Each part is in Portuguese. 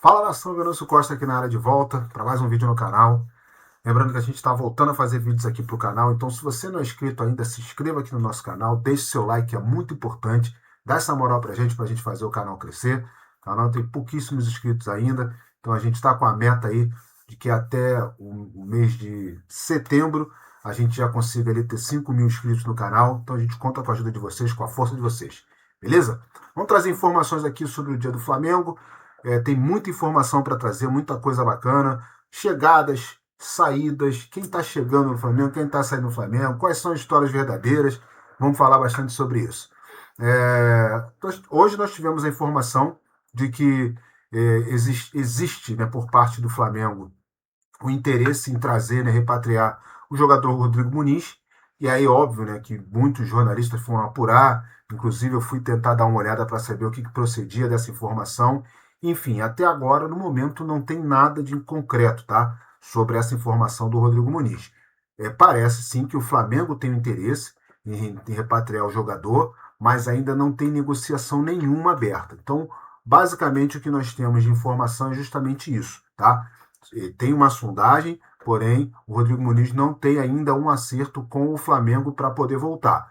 Fala nação, Venâncio Costa aqui na área de volta para mais um vídeo no canal. Lembrando que a gente está voltando a fazer vídeos aqui para o canal, então se você não é inscrito ainda, se inscreva aqui no nosso canal, deixe seu like, é muito importante, dá essa moral para a gente fazer o canal crescer. O canal tem pouquíssimos inscritos ainda, então a gente está com a meta aí de que até o mês de setembro a gente já consiga ali ter 5.000 inscritos no canal, então a gente conta com a ajuda de vocês, com a força de vocês, beleza? Vamos trazer informações aqui sobre o dia do Flamengo. Tem muita informação para trazer, muita coisa bacana. Chegadas, saídas, quem está chegando no Flamengo, quem está saindo do Flamengo, quais são as histórias verdadeiras. Vamos falar bastante sobre isso. Hoje nós tivemos a informação de que existe, né, por parte do Flamengo o interesse em trazer, né, repatriar o jogador Rodrigo Muniz. E aí, óbvio, né, que muitos jornalistas foram apurar, inclusive eu fui tentar dar uma olhada para saber o que procedia dessa informação. Enfim, até agora, no momento, não tem nada de concreto, tá, sobre essa informação do Rodrigo Muniz. Parece sim que o Flamengo tem um interesse em repatriar o jogador, mas ainda não tem negociação nenhuma aberta. Então, basicamente, o que nós temos de informação é justamente isso, tá? Tem uma sondagem, porém, o Rodrigo Muniz não tem ainda um acerto com o Flamengo para poder voltar.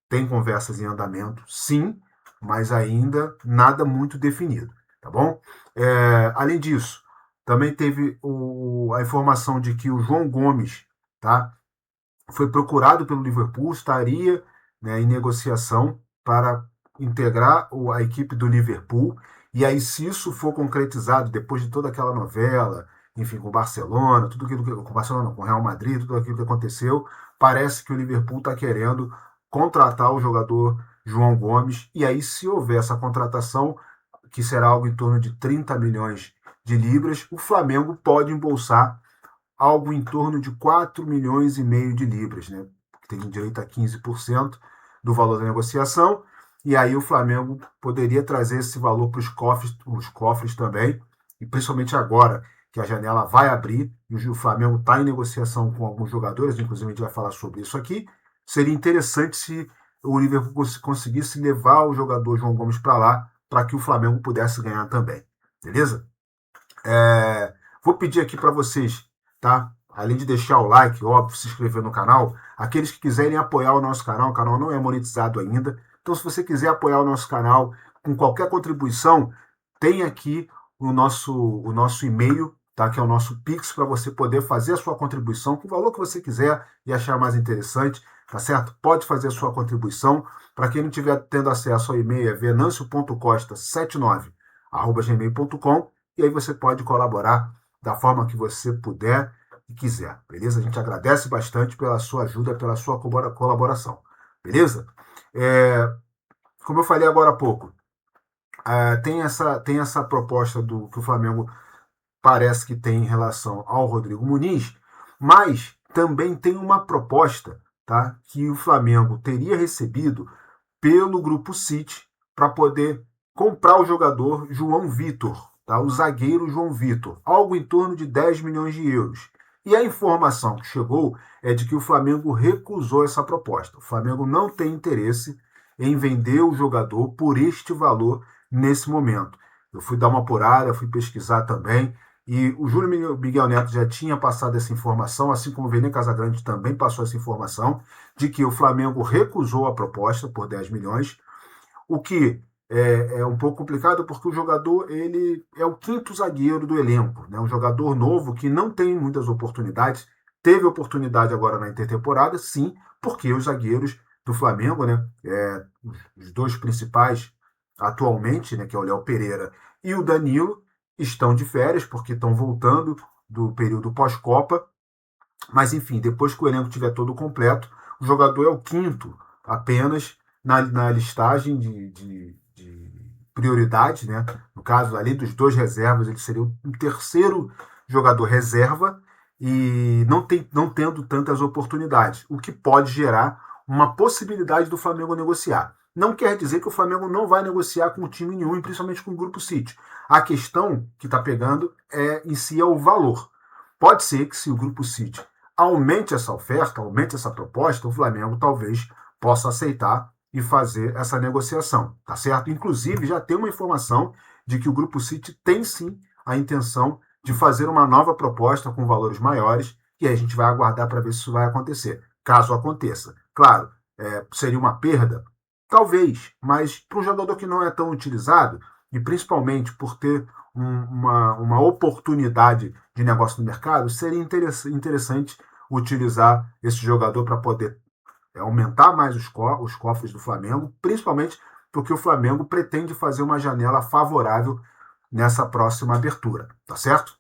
Tem conversas em andamento, sim, mas ainda nada muito definido, tá bom? Além disso, também teve a informação de que o João Gomes, tá, foi procurado pelo Liverpool, estaria, né, em negociação para integrar a equipe do Liverpool. E aí, se isso for concretizado, depois de toda aquela novela, enfim, com o Barcelona, tudo aquilo que, com o Barcelona, com o Real Madrid, tudo aquilo que aconteceu, parece que o Liverpool está querendo contratar o jogador João Gomes. E aí, se houver essa contratação, que será algo em torno de 30 milhões de libras, o Flamengo pode embolsar algo em torno de 4 milhões e meio de libras, né? Tem direito a 15% do valor da negociação, e aí o Flamengo poderia trazer esse valor para os cofres também, e principalmente agora que a janela vai abrir, e o Flamengo está em negociação com alguns jogadores, inclusive a gente vai falar sobre isso aqui. Seria interessante se o Liverpool conseguisse levar o jogador João Gomes para lá, para que o Flamengo pudesse ganhar também, beleza? Vou pedir aqui para vocês, tá? Além de deixar o like, óbvio, se inscrever no canal, aqueles que quiserem apoiar o nosso canal, o canal não é monetizado ainda. Então, se você quiser apoiar o nosso canal com qualquer contribuição, tem aqui o nosso e-mail, tá? Que é o nosso Pix, para você poder fazer a sua contribuição com o valor que você quiser e achar mais interessante, tá certo? Pode fazer a sua contribuição. Para quem não estiver tendo acesso ao e-mail, é venancio.costa79@gmail.com, e aí você pode colaborar da forma que você puder e quiser, beleza? A gente agradece bastante pela sua ajuda, pela sua colaboração, beleza? Como eu falei agora há pouco, tem essa proposta que o Flamengo parece que tem em relação ao Rodrigo Muniz, mas também tem uma proposta, tá, que o Flamengo teria recebido pelo Grupo City para poder comprar o jogador João Vitor, tá? O zagueiro João Vitor, algo em torno de 10 milhões de euros. E a informação que chegou é de que o Flamengo recusou essa proposta. O Flamengo não tem interesse em vender o jogador por este valor nesse momento. Eu fui dar uma apurada, fui pesquisar também, e o Júlio Miguel Neto já tinha passado essa informação, assim como o Vene Casagrande também passou essa informação, de que o Flamengo recusou a proposta por 10 milhões, o que é um pouco complicado porque o jogador ele é o quinto zagueiro do elenco, né? Um jogador novo que não tem muitas oportunidades, teve oportunidade agora na intertemporada, sim, porque os zagueiros do Flamengo, né, os dois principais atualmente, né, que é o Léo Pereira e o Danilo, estão de férias porque estão voltando do período pós-Copa. Mas enfim, depois que o elenco estiver todo completo, o jogador é o quinto apenas na listagem de prioridade, né? No caso, além dos dois reservas, ele seria o terceiro jogador reserva e não tendo tantas oportunidades, o que pode gerar uma possibilidade do Flamengo negociar. Não quer dizer que o Flamengo não vai negociar com o time nenhum, principalmente com o Grupo City. A questão que está pegando em si é o valor. Pode ser que se o Grupo City aumente essa oferta, aumente essa proposta, o Flamengo talvez possa aceitar e fazer essa negociação, tá certo? Inclusive, já tem uma informação de que o Grupo City tem sim a intenção de fazer uma nova proposta com valores maiores, e aí a gente vai aguardar para ver se isso vai acontecer. Caso aconteça, claro, seria uma perda? Talvez, mas para um jogador que não é tão utilizado, e principalmente por ter uma oportunidade de negócio no mercado, seria interessante utilizar esse jogador para poder aumentar mais os cofres do Flamengo, principalmente porque o Flamengo pretende fazer uma janela favorável nessa próxima abertura, tá certo?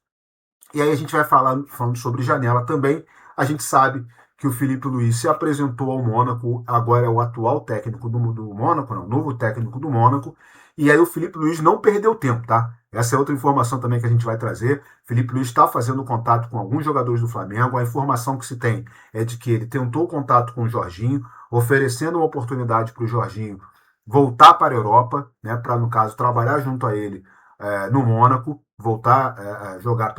E aí a gente vai falando sobre janela também. A gente sabe que o Filipe Luiz se apresentou ao Mônaco, agora é o atual técnico do Mônaco, não, o novo técnico do Mônaco. E aí o Filipe Luiz não perdeu tempo, tá? Essa é outra informação também que a gente vai trazer. Filipe Luiz está fazendo contato com alguns jogadores do Flamengo. A informação que se tem é de que ele tentou contato com o Jorginho, oferecendo uma oportunidade para o Jorginho voltar para a Europa, né, para, no caso, trabalhar junto a ele no Mônaco, voltar a jogar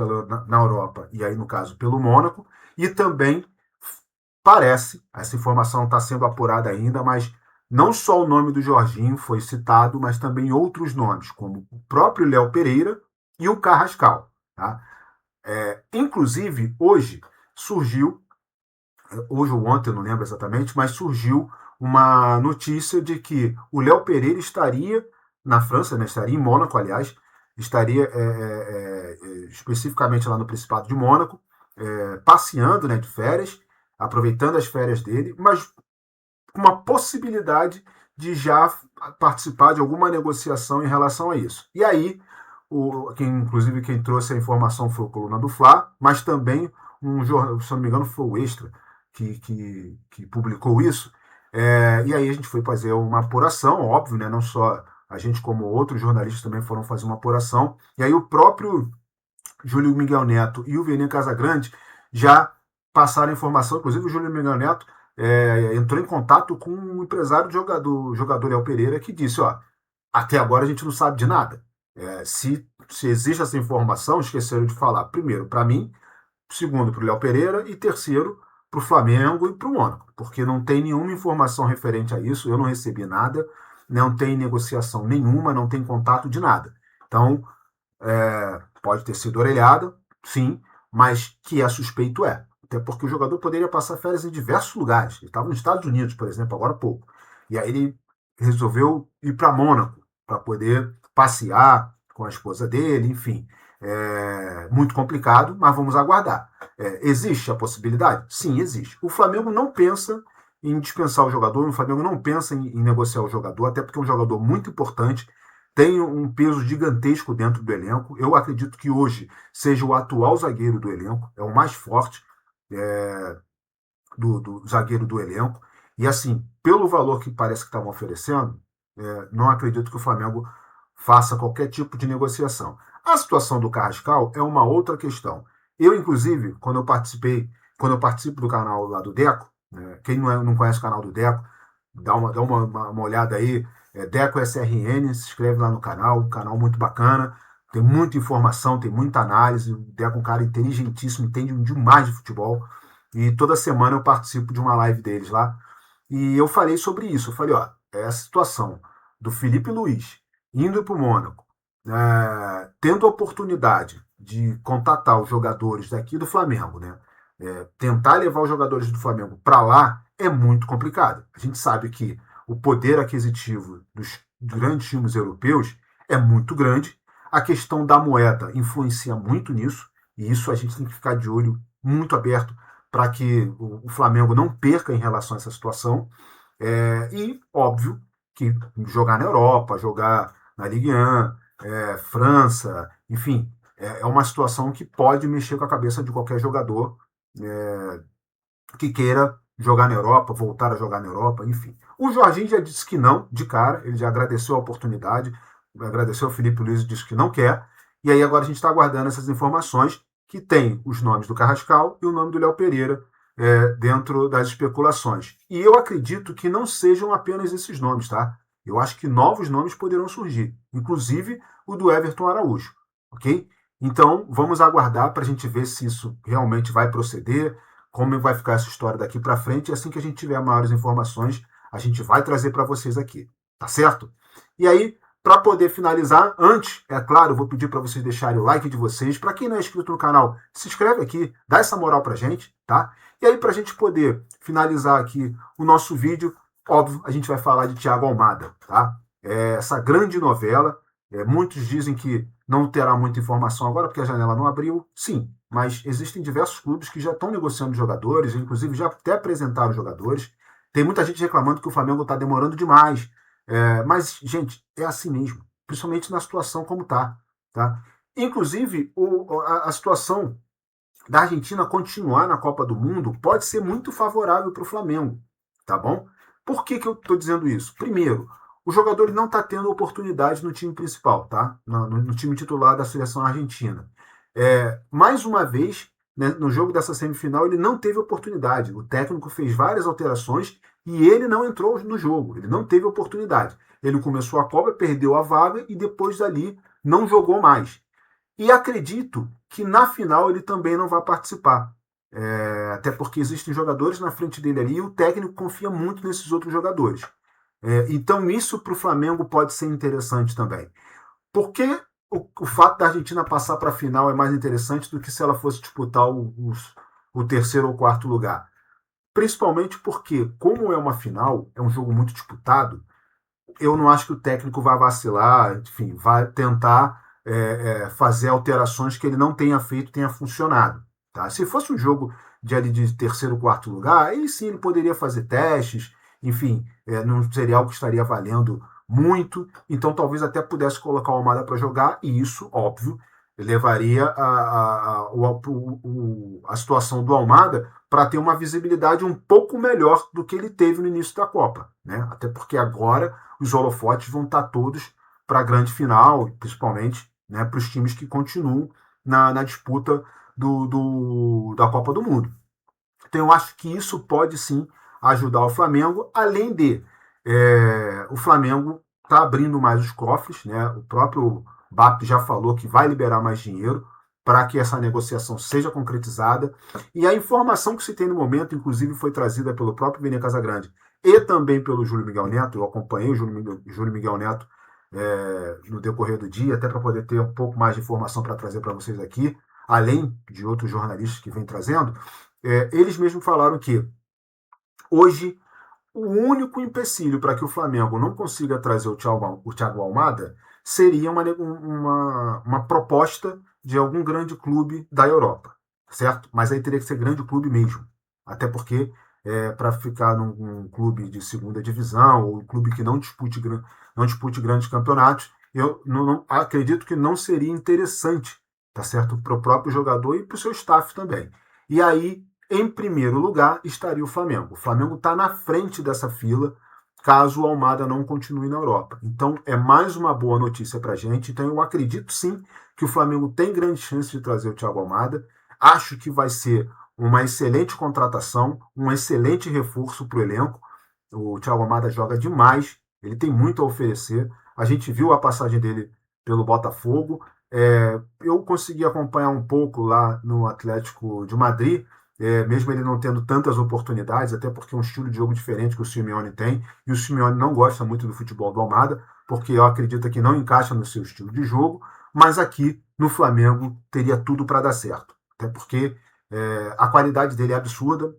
na Europa, e aí, no caso, pelo Mônaco. E também parece, essa informação está sendo apurada ainda, mas não só o nome do Jorginho foi citado, mas também outros nomes, como o próprio Léo Pereira e o Carrascal. Tá? Inclusive, hoje ou ontem, eu não lembro exatamente, mas surgiu uma notícia de que o Léo Pereira estaria na França, né, estaria em Mônaco, aliás, estaria especificamente lá no Principado de Mônaco, passeando, né, de férias, aproveitando as férias dele, mas com uma possibilidade de já participar de alguma negociação em relação a isso. E aí, inclusive quem trouxe a informação foi o Coluna do Fla, mas também um jornal, se não me engano, foi o Extra que publicou isso. E aí a gente foi fazer uma apuração, óbvio, né? Não só a gente, como outros jornalistas também foram fazer uma apuração. E aí o próprio Júlio Miguel Neto e o Vene Casagrande já passaram informação, inclusive o Júlio Miguel Neto entrou em contato com um empresário do jogador Léo Pereira que disse, ó, até agora a gente não sabe de nada. Se existe essa informação, esqueceram de falar, primeiro, para mim, segundo, para o Léo Pereira, e terceiro, para o Flamengo e para o Mônaco, porque não tem nenhuma informação referente a isso, eu não recebi nada, não tem negociação nenhuma, não tem contato de nada. Então, pode ter sido orelhada, sim, mas que é suspeito até porque o jogador poderia passar férias em diversos lugares. Ele estava nos Estados Unidos, por exemplo, agora há pouco. E aí ele resolveu ir para Mônaco para poder passear com a esposa dele, enfim. Muito complicado, mas vamos aguardar. Existe a possibilidade? Sim, existe. O Flamengo não pensa em dispensar o jogador, o Flamengo não pensa em negociar o jogador, até porque é um jogador muito importante, tem um peso gigantesco dentro do elenco. Eu acredito que hoje seja o atual zagueiro do elenco, é o mais forte do zagueiro do elenco. E assim, pelo valor que parece que estavam oferecendo, não acredito que o Flamengo faça qualquer tipo de negociação. A situação do Carrascal é uma outra questão. Eu, inclusive, quando eu participo do canal lá do Deco, quem não conhece o canal do Deco, dá uma olhada aí, Deco SRN, se inscreve lá no canal, um canal muito bacana, tem muita informação, tem muita análise, o Deco é um cara inteligentíssimo, entende demais de futebol, e toda semana eu participo de uma live deles lá, e eu falei sobre isso, eu falei, ó, essa situação do Filipe Luiz indo para o Mônaco, tendo a oportunidade de contatar os jogadores daqui do Flamengo, né, tentar levar os jogadores do Flamengo para lá é muito complicado. A gente sabe que o poder aquisitivo dos grandes times europeus é muito grande. A questão da moeda influencia muito nisso, e isso a gente tem que ficar de olho muito aberto para que o Flamengo não perca em relação a essa situação. E, óbvio, que jogar na Europa, jogar na Ligue 1, França, enfim, é uma situação que pode mexer com a cabeça de qualquer jogador que queira jogar na Europa, voltar a jogar na Europa, enfim. O Jorginho já disse que não, de cara, ele já agradeceu a oportunidade, agradeceu ao Filipe Luiz e disse que não quer, e aí agora a gente está aguardando essas informações, que tem os nomes do Carrascal e o nome do Léo Pereira dentro das especulações. E eu acredito que não sejam apenas esses nomes, tá? Eu acho que novos nomes poderão surgir, inclusive o do Everton Araújo, ok? Então, vamos aguardar para a gente ver se isso realmente vai proceder, como vai ficar essa história daqui para frente, e assim que a gente tiver maiores informações, a gente vai trazer para vocês aqui, tá certo? E aí, para poder finalizar, antes, é claro, eu vou pedir para vocês deixarem o like de vocês. Para quem não é inscrito no canal, se inscreve aqui, dá essa moral para a gente, tá? E aí, para a gente poder finalizar aqui o nosso vídeo, óbvio, a gente vai falar de Thiago Almada, tá? Essa grande novela, muitos dizem que não terá muita informação agora, porque a janela não abriu. Sim, mas existem diversos clubes que já estão negociando jogadores, inclusive já até apresentaram jogadores. Tem muita gente reclamando que o Flamengo está demorando demais. Mas, gente, é assim mesmo, principalmente na situação como está. Tá? Inclusive, a situação da Argentina continuar na Copa do Mundo pode ser muito favorável para o Flamengo, tá bom? Por que eu estou dizendo isso? Primeiro, o jogador não está tendo oportunidade no time principal, tá? No time titular da seleção argentina. Mais uma vez, né, no jogo dessa semifinal, ele não teve oportunidade. O técnico fez várias alterações e ele não entrou no jogo. Ele não teve oportunidade. Ele começou a Copa, perdeu a vaga e depois dali não jogou mais. E acredito que na final ele também não vai participar. Até porque existem jogadores na frente dele ali e o técnico confia muito nesses outros jogadores. Então isso para o Flamengo pode ser interessante também. Porque o fato da Argentina passar para a final é mais interessante do que se ela fosse disputar o terceiro ou quarto lugar. Principalmente porque, como é uma final, é um jogo muito disputado, eu não acho que o técnico vai vacilar, enfim, vai tentar fazer alterações que ele não tenha feito, tenha funcionado. Tá? Se fosse um jogo de terceiro ou quarto lugar, aí sim ele poderia fazer testes, enfim, não seria algo que estaria valendo muito, então talvez até pudesse colocar o Almada para jogar, e isso, óbvio, levaria a situação do Almada para ter uma visibilidade um pouco melhor do que ele teve no início da Copa. Né? Até porque agora os holofotes vão estar todos para a grande final, principalmente, né, para os times que continuam na disputa da Copa do Mundo. Então eu acho que isso pode sim ajudar o Flamengo, além de o Flamengo está abrindo mais os cofres, né? O próprio BAP já falou que vai liberar mais dinheiro para que essa negociação seja concretizada. E a informação que se tem no momento, inclusive, foi trazida pelo próprio Vene Casagrande e também pelo Júlio Miguel Neto. Eu acompanhei o Júlio Miguel Neto no decorrer do dia, até para poder ter um pouco mais de informação para trazer para vocês aqui, além de outros jornalistas que vêm trazendo. Eles mesmos falaram que hoje o único empecilho para que o Flamengo não consiga trazer o Thiago Almada seria uma proposta de algum grande clube da Europa, certo? Mas aí teria que ser grande clube mesmo. Até porque para ficar num clube de segunda divisão ou um clube que não dispute grandes campeonatos, eu não acredito que não seria interessante, tá certo? Para o próprio jogador e para o seu staff também. E aí, em primeiro lugar, estaria o Flamengo. O Flamengo está na frente dessa fila, caso o Almada não continue na Europa. Então, é mais uma boa notícia para a gente. Então, eu acredito sim que o Flamengo tem grande chance de trazer o Thiago Almada. Acho que vai ser uma excelente contratação, um excelente reforço para o elenco. O Thiago Almada joga demais, ele tem muito a oferecer. A gente viu a passagem dele pelo Botafogo. Eu consegui acompanhar um pouco lá no Atlético de Madrid, mesmo ele não tendo tantas oportunidades, até porque é um estilo de jogo diferente que o Simeone tem, e o Simeone não gosta muito do futebol do Almada, porque eu acredito que não encaixa no seu estilo de jogo, mas aqui no Flamengo teria tudo para dar certo, até porque a qualidade dele é absurda,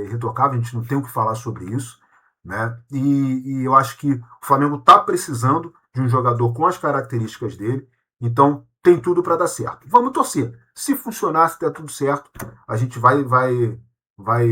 irretocável, a gente não tem o que falar sobre isso, né? E eu acho que o Flamengo está precisando de um jogador com as características dele, então tem tudo para dar certo. Vamos torcer. Se funcionar, se der tudo certo, a gente vai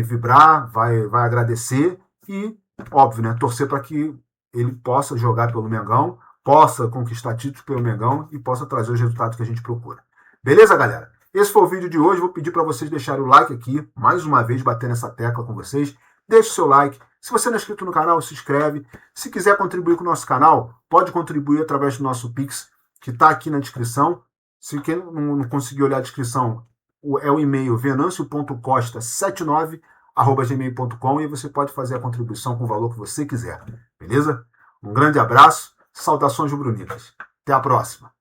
vibrar, vai agradecer e, óbvio, né, torcer para que ele possa jogar pelo Mengão, possa conquistar títulos pelo Mengão e possa trazer os resultados que a gente procura. Beleza, galera? Esse foi o vídeo de hoje. Vou pedir para vocês deixarem o like aqui, mais uma vez, bater nessa tecla com vocês. Deixe o seu like. Se você não é inscrito no canal, se inscreve. Se quiser contribuir com o nosso canal, pode contribuir através do nosso Pix, que está aqui na descrição. Se quem não conseguiu olhar a descrição, é o e-mail venancio.costa79@gmail.com e você pode fazer a contribuição com o valor que você quiser. Beleza? Um grande abraço. Saudações rubro-negras. Até a próxima.